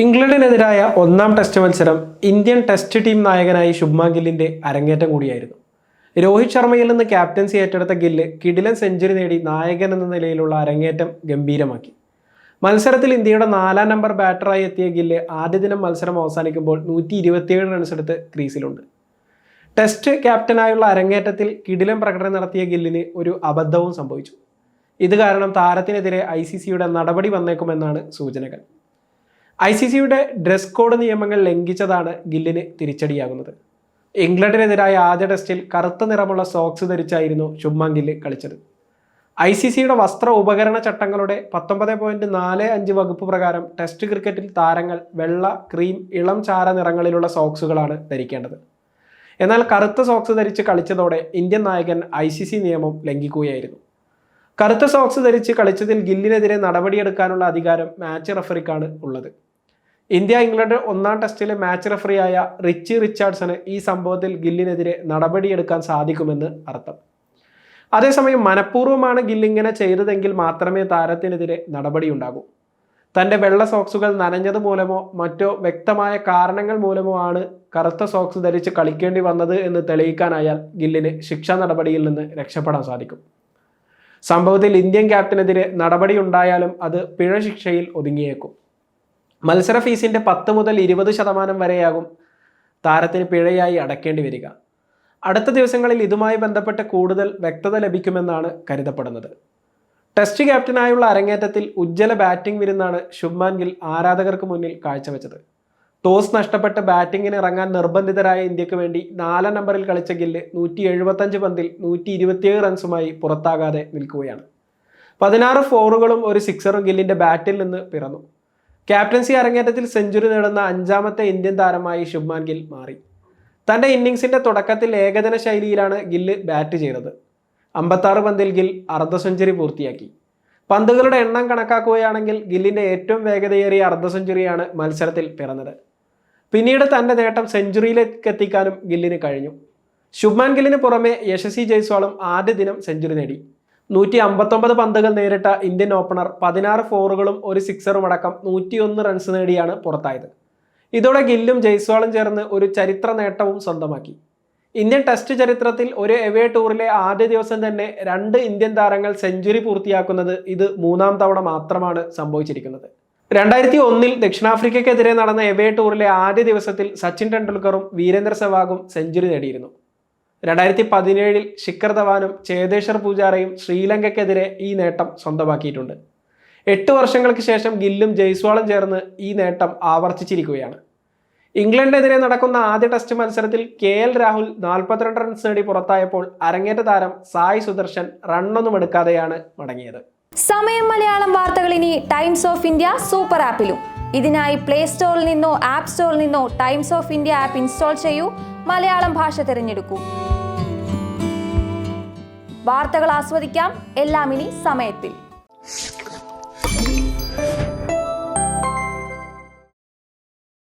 ഇംഗ്ലണ്ടിനെതിരായ ഒന്നാം ടെസ്റ്റ് മത്സരം ഇന്ത്യൻ ടെസ്റ്റ് ടീം നായകനായി ശുഭ്മാൻ ഗില്ലിന്റെ അരങ്ങേറ്റം കൂടിയായിരുന്നു. രോഹിത് ശർമ്മയിൽ നിന്ന് ക്യാപ്റ്റൻസി ഏറ്റെടുത്ത ഗില്ല് കിടിലൻ സെഞ്ചുറി നേടി നായകൻ എന്ന നിലയിലുള്ള അരങ്ങേറ്റം ഗംഭീരമാക്കി. മത്സരത്തിൽ ഇന്ത്യയുടെ 4-ാം നമ്പർ ബാറ്ററായി എത്തിയ ഗില്ല് ആദ്യ ദിനം മത്സരം അവസാനിക്കുമ്പോൾ 127 റൺസ് എടുത്ത് ക്രീസിലുണ്ട്. ടെസ്റ്റ് ക്യാപ്റ്റനായുള്ള അരങ്ങേറ്റത്തിൽ കിടിലൻ പ്രകടനം നടത്തിയ ഗില്ലിന് ഒരു അബദ്ധവും സംഭവിച്ചു. ഇത് കാരണം താരത്തിനെതിരെ ICCയുടെ നടപടി വന്നേക്കുമെന്നാണ് സൂചനകൾ. ICCയുടെ ഡ്രസ് കോഡ് നിയമങ്ങൾ ലംഘിച്ചതാണ് ഗില്ലിന് തിരിച്ചടിയാകുന്നത്. ഇംഗ്ലണ്ടിനെതിരായ ആദ്യ ടെസ്റ്റിൽ കറുത്ത നിറമുള്ള സോക്സ് ധരിച്ചായിരുന്നു ശുഭ്മാൻ ഗില്ല് കളിച്ചത്. ICCയുടെ വസ്ത്ര ഉപകരണ ചട്ടങ്ങളുടെ 19.45 വകുപ്പ് പ്രകാരം ടെസ്റ്റ് ക്രിക്കറ്റിൽ താരങ്ങൾ വെള്ള, ക്രീം, ഇളം ചാര നിറങ്ങളിലുള്ള സോക്സുകളാണ് ധരിക്കേണ്ടത്. എന്നാൽ കറുത്ത സോക്സ് ധരിച്ച് കളിച്ചതോടെ ഇന്ത്യൻ നായകൻ ICC നിയമം ലംഘിക്കുകയായിരുന്നു. കറുത്ത സോക്സ് ധരിച്ച് കളിച്ചതിൽ ഗില്ലിനെതിരെ നടപടിയെടുക്കാനുള്ള അധികാരം മാച്ച് റഫറിക്കാണ് ഉള്ളത്. ഇന്ത്യ-ഇംഗ്ലണ്ട് ഒന്നാം ടെസ്റ്റിലെ മാച്ച് റഫറിയായ റിച്ചി റിച്ചാർഡ്സന് ഈ സംഭവത്തിൽ ഗില്ലിനെതിരെ നടപടിയെടുക്കാൻ സാധിക്കുമെന്ന് അർത്ഥം. അതേസമയം മനഃപൂർവ്വമാണ് ഗില്ല് ഇങ്ങനെ ചെയ്തതെങ്കിൽ മാത്രമേ താരത്തിനെതിരെ നടപടിയുണ്ടാകൂ. തൻ്റെ വെള്ള സോക്സുകൾ നനഞ്ഞത് മൂലമോ മറ്റോ വ്യക്തമായ കാരണങ്ങൾ മൂലമോ ആണ് കറുത്ത സോക്സ് ധരിച്ച് കളിക്കേണ്ടി വന്നത് എന്ന് തെളിയിക്കാനായാൽ ഗില്ലിന് ശിക്ഷാ നടപടിയിൽ നിന്ന് രക്ഷപ്പെടാൻ സാധിക്കും. സംഭവത്തിൽ ഇന്ത്യൻ ക്യാപ്റ്റനെതിരെ നടപടിയുണ്ടായാലും അത് പിഴ ശിക്ഷയിൽ ഒതുങ്ങിയേക്കും. മത്സര ഫീസിൻ്റെ 10 മുതൽ 20% വരെയാകും താരത്തിന് പിഴയായി അടയ്ക്കേണ്ടി വരിക. അടുത്ത ദിവസങ്ങളിൽ ഇതുമായി ബന്ധപ്പെട്ട് കൂടുതൽ വ്യക്തത ലഭിക്കുമെന്നാണ് കരുതപ്പെടുന്നത്. ടെസ്റ്റ് ക്യാപ്റ്റനായുള്ള അരങ്ങേറ്റത്തിൽ ഉജ്ജ്വല ബാറ്റിംഗ് വിരുന്നാണ് ശുഭ്മാൻ ഗിൽ ആരാധകർക്ക് മുന്നിൽ കാഴ്ചവെച്ചത്. ടോസ് നഷ്ടപ്പെട്ട് ബാറ്റിങ്ങിന് ഇറങ്ങാൻ നിർബന്ധിതരായ ഇന്ത്യക്ക് വേണ്ടി 4-ാം നമ്പറിൽ കളിച്ച ഗില്ല് 175 പന്തിൽ 127 റൺസുമായി പുറത്താകാതെ നിൽക്കുകയാണ്. 16 ഫോറുകളും ഒരു സിക്സറും ഗില്ലിന്റെ ബാറ്റിൽ നിന്ന് പിറന്നു. ക്യാപ്റ്റൻസി അരങ്ങേറ്റത്തിൽ സെഞ്ചുറി നേടുന്ന 5-ാമത്തെ ഇന്ത്യൻ താരമായി ശുഭ്മാൻ ഗിൽ മാറി. തൻ്റെ ഇന്നിംഗ്സിന്റെ തുടക്കത്തിൽ ഏകദിന ശൈലിയിലാണ് ഗില്ല് ബാറ്റ് ചെയ്തത്. 56 പന്തിൽ ഗിൽ അർദ്ധ സെഞ്ചുറി പൂർത്തിയാക്കി. പന്തുകളുടെ എണ്ണം കണക്കാക്കുകയാണെങ്കിൽ ഗില്ലിന്റെ ഏറ്റവും വേഗതയേറിയ അർദ്ധ സെഞ്ചുറിയാണ് മത്സരത്തിൽ പിറന്നത്. പിന്നീട് തൻ്റെ നേട്ടം സെഞ്ചുറിയിലേക്ക് എത്തിക്കാനും ഗില്ലിന് കഴിഞ്ഞു. ശുഭ്മാൻ ഗില്ലിന് പുറമെ യശസ്വി ജയ്സ്വാളും ആദ്യ ദിനം സെഞ്ചുറി നേടി. 159 പന്തുകൾ നേരിട്ട ഇന്ത്യൻ ഓപ്പണർ 16 ഫോറുകളും ഒരു സിക്സറും അടക്കം 101 റൺസ് നേടിയാണ് പുറത്തായത്. ഇതോടെ ഗില്ലും ജയ്സ്വാളും ചേർന്ന് ഒരു ചരിത്ര നേട്ടവും സ്വന്തമാക്കി. ഇന്ത്യൻ ടെസ്റ്റ് ചരിത്രത്തിൽ ഒരു എവേ ടൂറിലെ ആദ്യ ദിവസം തന്നെ 2 ഇന്ത്യൻ താരങ്ങൾ സെഞ്ചുറി പൂർത്തിയാക്കുന്നത് ഇത് 3-ാം തവണ മാത്രമാണ് സംഭവിച്ചിരിക്കുന്നത്. 2001-ൽ ദക്ഷിണാഫ്രിക്കയ്ക്കെതിരെ നടന്ന എവേ ടൂറിലെ ആദ്യ ദിവസത്തിൽ സച്ചിൻ ടെണ്ടുൽക്കറും വീരേന്ദ്ര സെവാഗും സെഞ്ചുറി നേടിയിരുന്നു. 2017-ൽ ശിഖർ ധവാനും ചേതേശ്വർ പൂജാരയും ശ്രീലങ്കയ്ക്കെതിരെ ഈ നേട്ടം സ്വന്തമാക്കിയിട്ടുണ്ട്. 8 വർഷങ്ങൾക്ക് ശേഷം ഗില്ലും ജയ്സ്വാളും ചേർന്ന് ഈ നേട്ടം ആവർത്തിച്ചിരിക്കുകയാണ്. ഇംഗ്ലണ്ടിനെതിരെ നടക്കുന്ന ആദ്യ ടെസ്റ്റ് മത്സരത്തിൽ KL രാഹുൽ 42 റൺസ് നേടി പുറത്തായപ്പോൾ അരങ്ങേറ്റ താരം സായ് സുദർശൻ റണ്ണൊന്നും എടുക്കാതെയാണ് മടങ്ങിയത്. സമയം മലയാളം വാർത്തകൾ ഇനി ടൈംസ് ഓഫ് ഇന്ത്യ സൂപ്പർ ആപ്പിലും. ഇതിനായി പ്ലേ സ്റ്റോറിൽ നിന്നോ ആപ്പ് സ്റ്റോറിൽ നിന്നോ times of India app install ചെയ്യൂ. മലയാളം ഭാഷ തിരഞ്ഞെടുക്കൂ. വാർത്തകൾ ആസ്വദിക്കാം. എല്ലാം ഇനി സമയത്തിൽ.